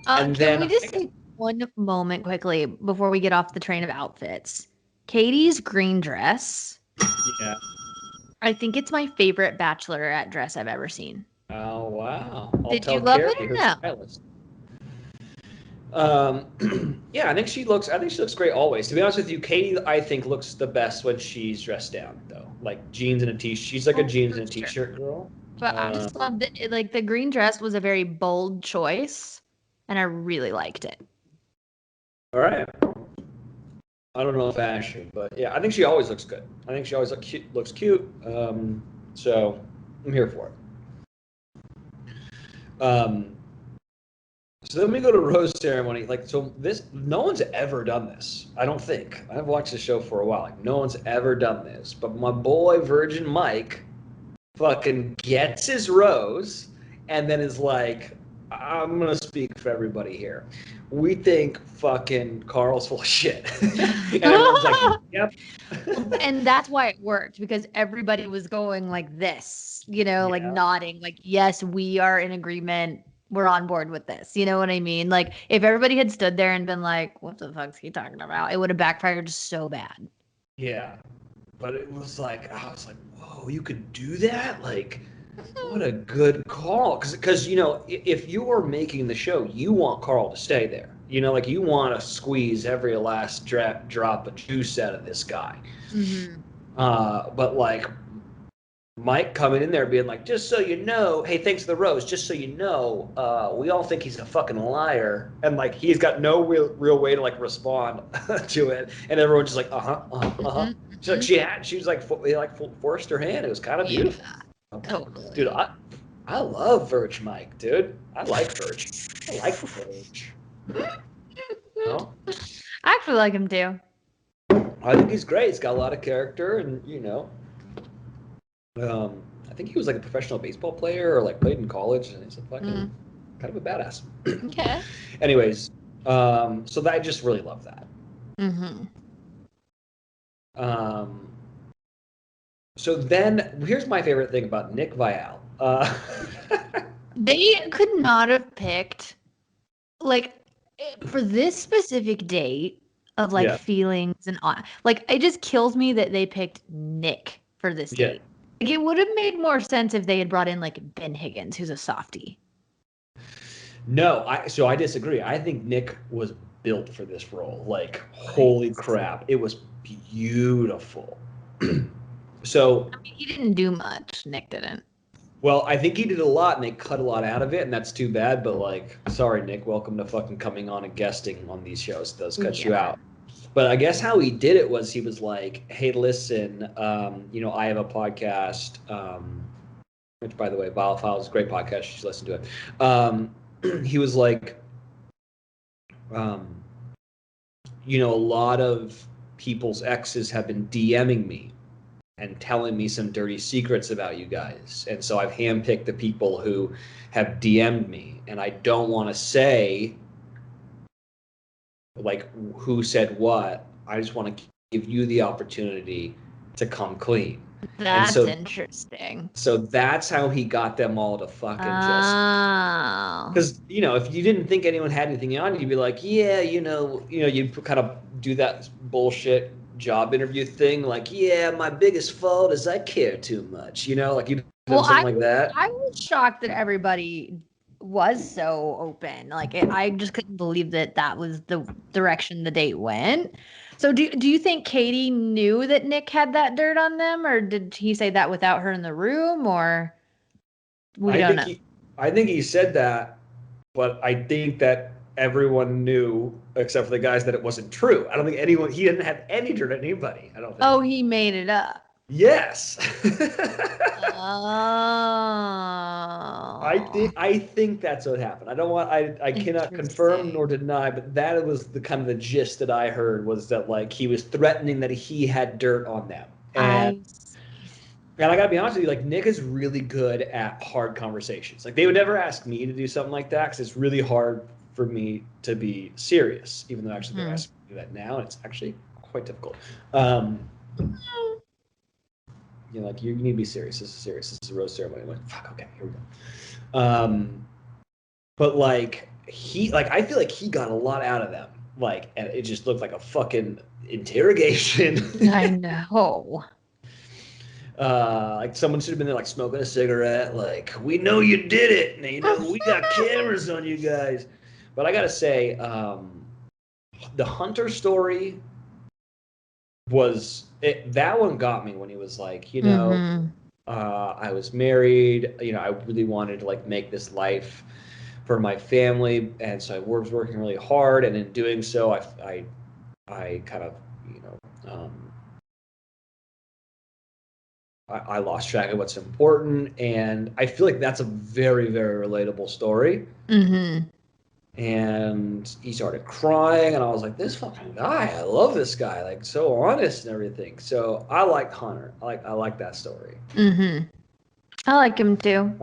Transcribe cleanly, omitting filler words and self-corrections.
And Can then we just take one moment quickly before we get off the train of outfits? Katie's green dress. yeah. I think it's my favorite bachelorette dress I've ever seen. Oh wow! I'll Did you tell love Carrie, it or her no? stylist. Yeah, I think she looks. I think she looks great always. To be honest with you, Katie, I think looks the best when she's dressed down, though. Like jeans and a t. She's like a Oh, jeans and a that's true. t-shirt girl. But I just loved it. Like the green dress was a very bold choice, and I really liked it. All right. I don't know fashion, but yeah, I think she always looks good. I think she always looks cute. So I'm here for it. So then we go to rose ceremony. Like, so this, no one's ever done this. I don't think. I've watched the show for a while. Like, no one's ever done this. But my boy Virgin Mike fucking gets his rose and then is like, I'm gonna speak for everybody here. We think fucking Carl's full of shit. And everyone's like, yep. And that's why it worked because everybody was going like this, like Yeah. nodding, like, yes, we are in agreement. We're on board with this. You know what I mean? Like, if everybody had stood there and been like, what the fuck's he talking about? It would have backfired so bad. Yeah. But it was like, I was like, whoa, you could do that? Like, what a good call. Because if you are making the show, you want Carl to stay there. Like you want to squeeze every last drop of juice out of this guy. Mm-hmm. But like Mike coming in there being like, just so you know, hey, thanks for the rose. Just so you know, we all think he's a fucking liar, and like he's got no real way to like respond to it, and everyone's just like, Mm-hmm. She's like, she was like, forced her hand. It was kind of Yeah, beautiful, dude. totally. I love Verge Mike, dude. I like Verge. I like Verge. No, I actually like him too. I think he's great. He's got a lot of character, and I think he was like a professional baseball player or like played in college, and he's a fucking Mm. kind of a badass. Okay. Anyways, so I just really love that. Mm-hmm. Um, so then here's my favorite thing about Nick Vial. They could not have picked like for this specific date of like Yeah, feelings and all. Like it just kills me that they picked Nick for this yeah. date. Like it would have made more sense if they had brought in like Ben Higgins, who's a softie. No, I disagree. I think Nick was built for this role. Like, Right. holy crap, it was beautiful. So I mean, he didn't do much. Nick didn't. well, I think he did a lot, and they cut a lot out of it, and that's too bad. But like, sorry, Nick, welcome to fucking coming on and guesting on these shows. It does cut you Yeah. out. But I guess how he did it was he was like, "Hey, listen, I have a podcast, which by the way, Biofile is a great podcast. You should listen to it." He was like, um, "A lot of people's exes have been DMing me and telling me some dirty secrets about you guys. And so I've handpicked the people who have DM'd me. And I don't want to say like who said what. I just want to give you the opportunity to come clean." And That's so interesting. that's how he got them all to fucking just Oh. because if you didn't think anyone had anything on you, you'd be like, yeah, you'd kind of do that bullshit job interview thing, like, yeah, my biggest fault is I care too much, like you Well, done something like that. I was shocked that everybody was so open. Like I just couldn't believe that that was the direction the date went. So do you think Katie knew that Nick had that dirt on them, or did he say that without her in the room, or we I don't think know? he, I think he said that, but I think that everyone knew except for the guys that it wasn't true. I don't think anyone. He didn't have any dirt on anybody. I don't think. Oh, he made it up. Yes. Oh, I think that's what happened. I cannot confirm nor interesting. deny, but that was the kind of the gist that I heard was that like he was threatening that he had dirt on them. And I see. and I gotta be honest with you, like Nick is really good at hard conversations. Like they would never ask me to do something like that because it's really hard for me to be serious, even though actually they're Hmm. asking me to do that now, and it's actually quite difficult. Um, like you need to be serious. This is serious. This is a rose ceremony. I'm like, fuck, okay, here we go. But like I feel like he got a lot out of them. Like, and it just looked like a fucking interrogation. I know. Like someone should have been there, like smoking a cigarette. Like, we know you did it. And, you know, we got cameras on you guys. But I gotta say, the Hunter story that one got me when he was like, you know, Mm-hmm. I was married. You know, I really wanted to like make this life for my family, and so I was working really hard. And in doing so, I kind of, you know, I lost track of what's important, and I feel like that's a very, very relatable story. Mm-hmm. And he started crying, and I was like, "This fucking guy, I love this guy, like so honest and everything." So I like Hunter. I like that story. Mm-hmm. I like him too.